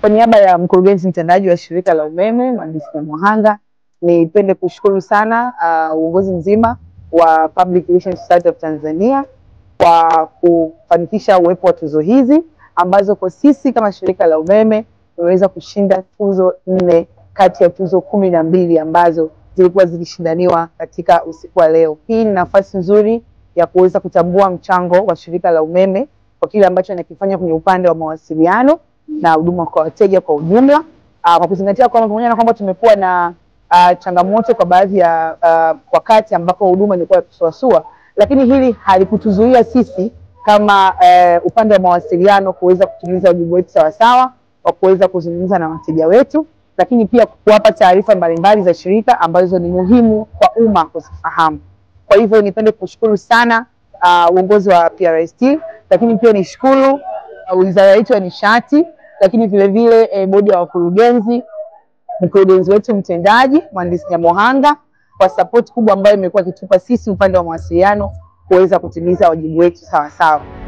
Kwa niaba ya mkurugenzi mtendaji wa shirika la umeme Mhandisi Nyamohanga, nipende kushukuru sana uongozi mzima wa Public Relations Society of Tanzania kwa kufanikisha uwepo wa tuzo hizi ambazo kwa sisi kama shirika la umeme tumeweza kushinda tuzo 4 kati ya tuzo 12 ambazo zilikuwa zikishindaniwa katika usiku wa leo. Hii ni nafasi nzuri ya kuweza kutambua mchango wa shirika la umeme kwa kile ambacho anakifanya kwenye upande wa mawasiliano na huduma kwa wateja kwa ujumla. Kwa kuzingatia kwamba pamoja na kwamba tumekuwa na changamoto kwa baadhi ya wakati ambako huduma ilikuwa kusuasua, lakini hili halikutuzuia sisi kama upande wa mawasiliano kuweza kutimiza wajibu wetu sawasawa kwa kuweza kuzungumza na wateja wetu, lakini pia kuwapa taarifa mbalimbali za shirika ambazo ni muhimu kwa umma kuzifahamu. Kwa hivyo nipende kushukuru sana uongozi wa PRST, lakini pia nishukuru wizara yetu ya nishati, lakini vile vile bodi ya wakurugenzi, mkurugenzi wetu mtendaji Mhandisi Nyamohanga kwa support kubwa ambayo imekuwa ikitupa sisi upande wa mawasiliano kuweza kutimiza wajibu wetu sawa sawa.